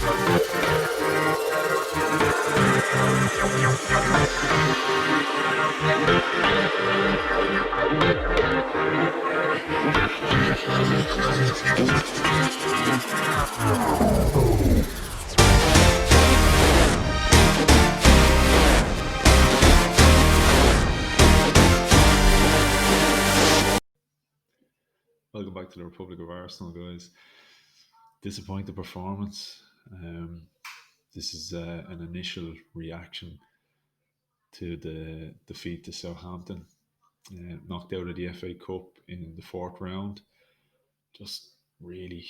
Welcome back to the Republic of Arsenal, guys. Disappointing performance. This is an initial reaction to the defeat to Southampton, knocked out of the FA Cup in the fourth round. Just really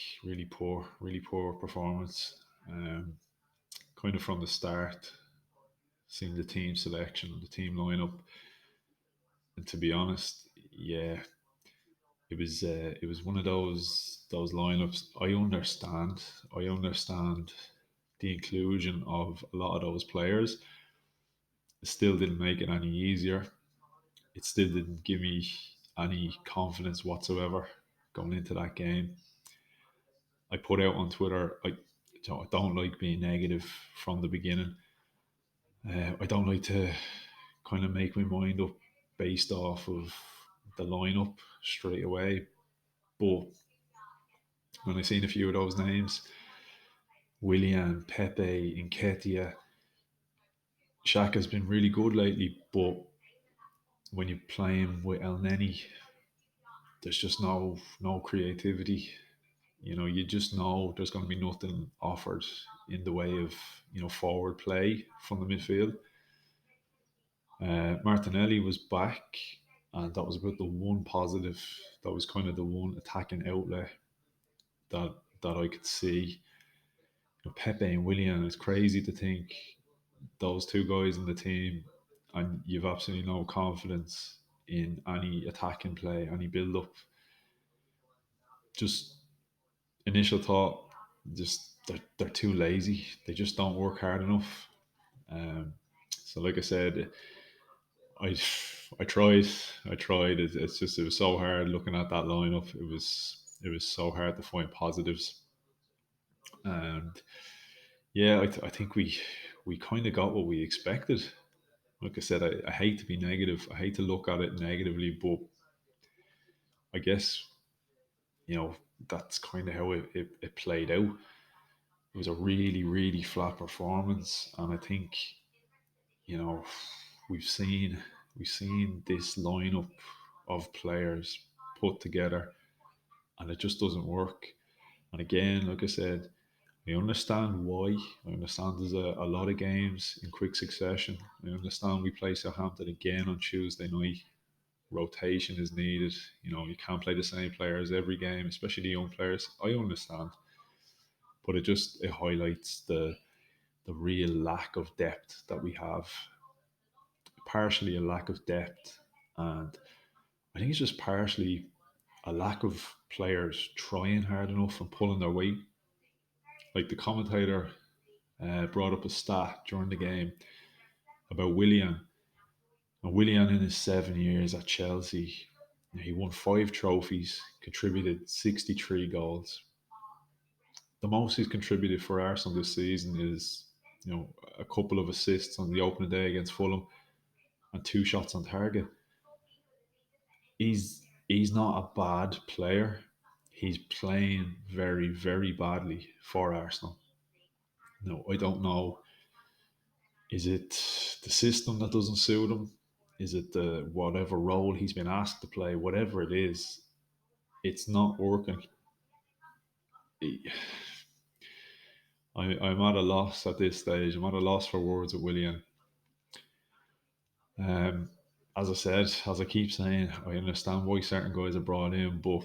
poor performance. Kind of from the start, seeing the team selection, the team lineup, and to be honest, yeah, it was one of those lineups. I understand the inclusion of a lot of those players. It still didn't make it any easier. It still didn't give me any confidence whatsoever going into that game. I put out on Twitter, I don't like being negative from the beginning. I don't like to kind of make my mind up based off of the lineup straight away. But when I seen a few of those names, Willian, Pepe, Nketiah, Shaka's been really good lately, but when you play him with El Neni, there's just no creativity. You just know there's going to be nothing offered in the way of forward play from the midfield. Martinelli was back, and that was about the one positive. That was kind of the one attacking outlet that that I could see. Pepe and Willian, it's crazy to think those two guys in the team, and you've absolutely no confidence in any attacking play, any build up. Just initial thought, just they're too lazy. They just don't work hard enough. So, like I said, I I tried, I tried. It was so hard looking at that lineup. It was so hard to find positives, and yeah, I think we kind of got what we expected. Like I said, I hate to be negative. I hate to look at it negatively, but I guess you know that's kind of how it played out. It was a really flat performance, and I think you know we've seen we've seen this lineup of players put together, and it just doesn't work. And again, like I said, I understand why. I understand there's a lot of games in quick succession. I understand we play Southampton again on Tuesday night. Rotation is needed. You can't play the same players every game, especially the young players. I understand, but it highlights the real lack of depth that we have. Partially a lack of depth, and I think it's just partially a lack of players trying hard enough and pulling their weight. Like the commentator brought up a stat during the game about Willian. And Willian, in his 7 years at Chelsea, he won 5 trophies, contributed 63 goals. The most he's contributed for Arsenal this season is, a couple of assists on the opening day against Fulham and 2 shots on target. He's not a bad player. He's playing very badly for Arsenal. No, I don't know. Is it the system that doesn't suit him? Is it the whatever role he's been asked to play? Whatever it is, it's not working. I'm at a loss at this stage. I'm at a loss for words with William. Um, as I said, as I keep saying, I understand why certain guys are brought in, but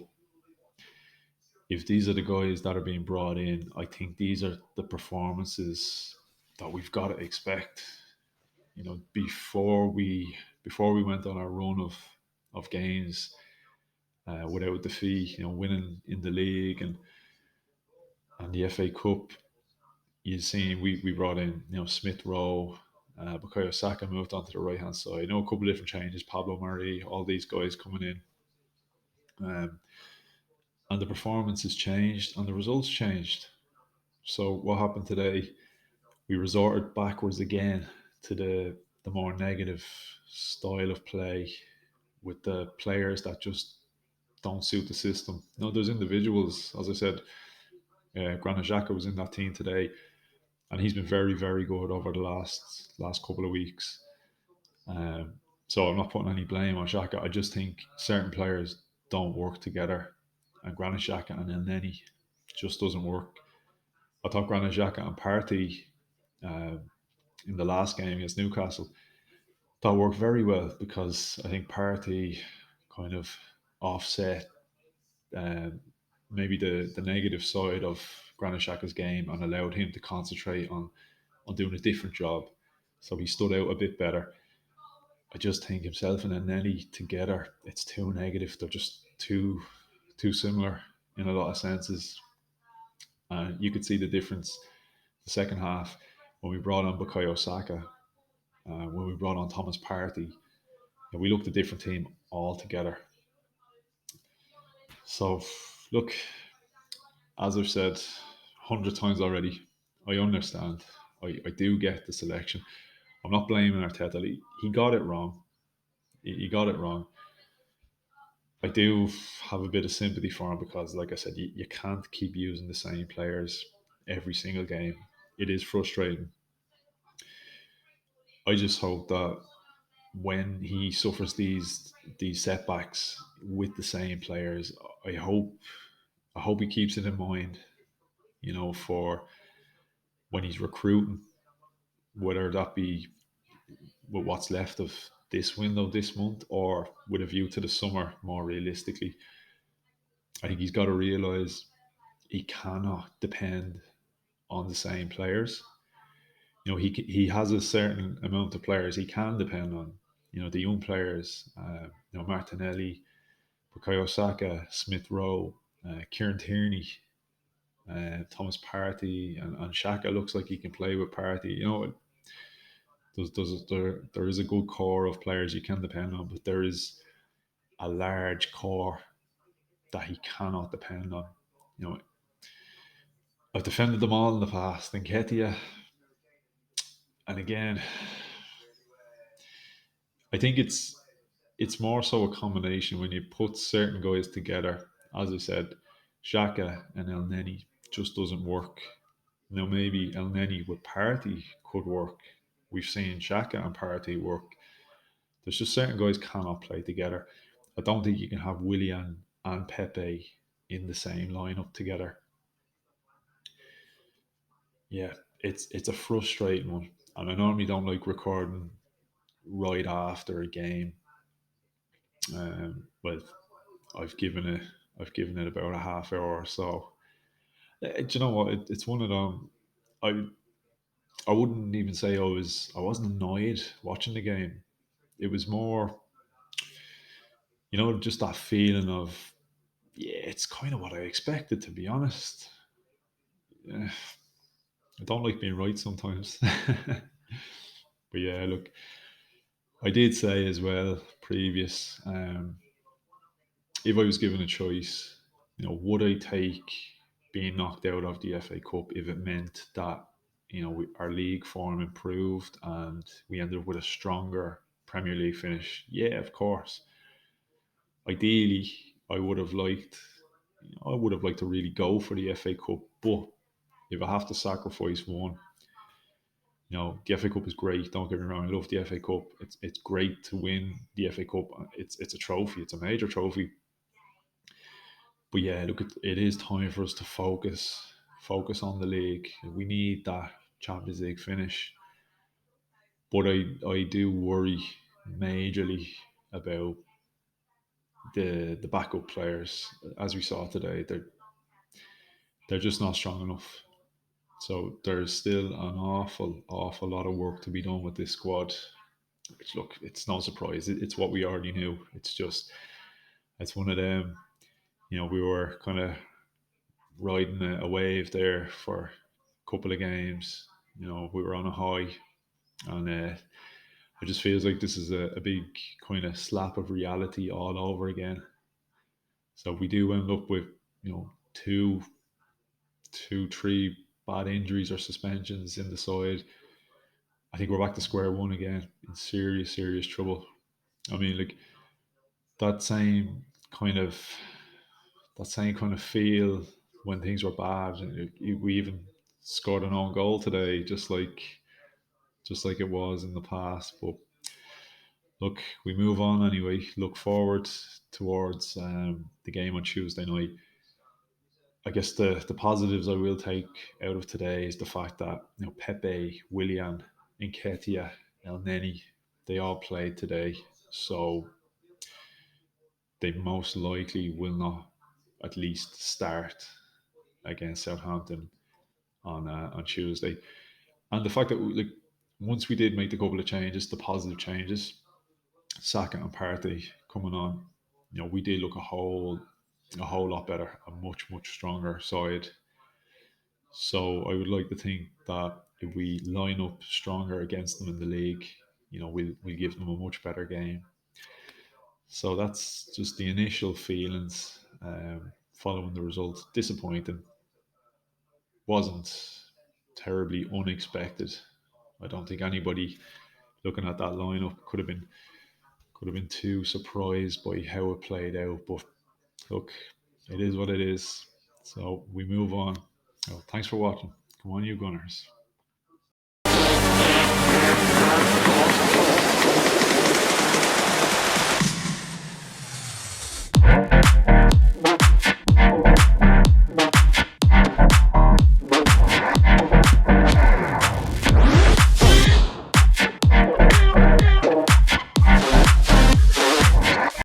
if these are the guys that are being brought in, I think these are the performances that we've got to expect. Before we went on our run of games without defeat, winning in the league and the FA Cup, you seen we brought in Smith Rowe, Bukayo Saka moved onto the right hand side. A couple of different changes, Pablo Mari, all these guys coming in, and the performance has changed and the results changed. So what happened today? We resorted backwards again to the more negative style of play with the players that just don't suit the system. No, there's individuals, as I said, Granit Xhaka was in that team today, and he's been very, very good over the last couple of weeks. Um, so I'm not putting any blame on Xhaka. I just think certain players don't work together, and Granit Xhaka and El Neni just doesn't work. I thought Granit Xhaka and Partey uh, in the last game against Newcastle that worked very well because I think Partey kind of offset um, maybe the negative side of Granit Xhaka's game and allowed him to concentrate on doing a different job. So he stood out a bit better. I just think himself and Nenny together, it's too negative. They're just too similar in a lot of senses. And you could see the difference the second half when we brought on Bukayo Saka, when we brought on Thomas Partey. And we looked a different team altogether. So, look, as I've said 100 times already, I understand. I do get the selection. I'm not blaming Arteta. He got it wrong. He got it wrong. I do have a bit of sympathy for him because, like I said, you can't keep using the same players every single game. It is frustrating. I just hope that when he suffers these setbacks with the same players, I hope I hope he keeps it in mind. For when he's recruiting, whether that be with what's left of this window this month or with a view to the summer more realistically. I think he's got to realise he cannot depend on the same players. He has a certain amount of players he can depend on. The young players, Martinelli, Bukayo Saka, Smith Rowe, Kieran Tierney, Thomas Partey, and Shaka looks like he can play with Partey. There is a good core of players you can depend on, but there is a large core that he cannot depend on. You know, I've defended them all in the past, and Ketia, and again, I think it's more so a combination when you put certain guys together. As I said, Shaka and El Neni just doesn't work. Maybe El Neni with Party could work. We've seen Shaka and Party work. There's just certain guys cannot play together. I don't think you can have Willian and Pepe in the same lineup together. Yeah, it's a frustrating one, and I normally don't like recording right after a game. But I've given it I've given it about a half hour or so. Do you know what? It's one of them. I I wouldn't even say I wasn't annoyed watching the game. It was more, just that feeling of, yeah, it's kind of what I expected, to be honest. Yeah, I don't like being right sometimes. But yeah, look, I did say as well previous, if I was given a choice, would I take being knocked out of the FA Cup if it meant that our league form improved and we ended up with a stronger Premier League finish? Yeah, of course. Ideally, I would have liked to really go for the FA Cup, but if I have to sacrifice one, the FA Cup is great. Don't get me wrong, I love the FA Cup. It's great to win the FA Cup. It's a trophy. It's a major trophy. But yeah, look, it is time for us to focus on the league. We need that Champions League finish. But I do worry majorly about the backup players, as we saw today. They're just not strong enough. So there's still an awful lot of work to be done with this squad. Which, look, it's no surprise. It's what we already knew. It's one of them. We were kind of riding a wave there for a couple of games. We were on a high, and it just feels like this is a big kind of slap of reality all over again. So we do end up with two, three bad injuries or suspensions in the side, I think we're back to square one again in serious, serious trouble. I mean, like that same kind of that same kind of feel when things were bad, and we even scored an own goal today, just like it was in the past. But look, we move on anyway. Look forward towards the game on Tuesday night. I guess the positives I will take out of today is the fact that Pepe, Willian, Nketiah, El Neni, they all played today, so they most likely will not at least start against Southampton on Tuesday. And the fact that like once we did make the couple of changes, the positive changes, Saka and Partey coming on, we did look a whole lot better, a much stronger side. So I would like to think that if we line up stronger against them in the league, we'll give them a much better game. So that's just the initial feelings following the result. Disappointing, wasn't terribly unexpected. I don't think anybody looking at that lineup could have been too surprised by how it played out. But look, it is what it is. So we move on. Well, thanks for watching. Come on, you Gunners.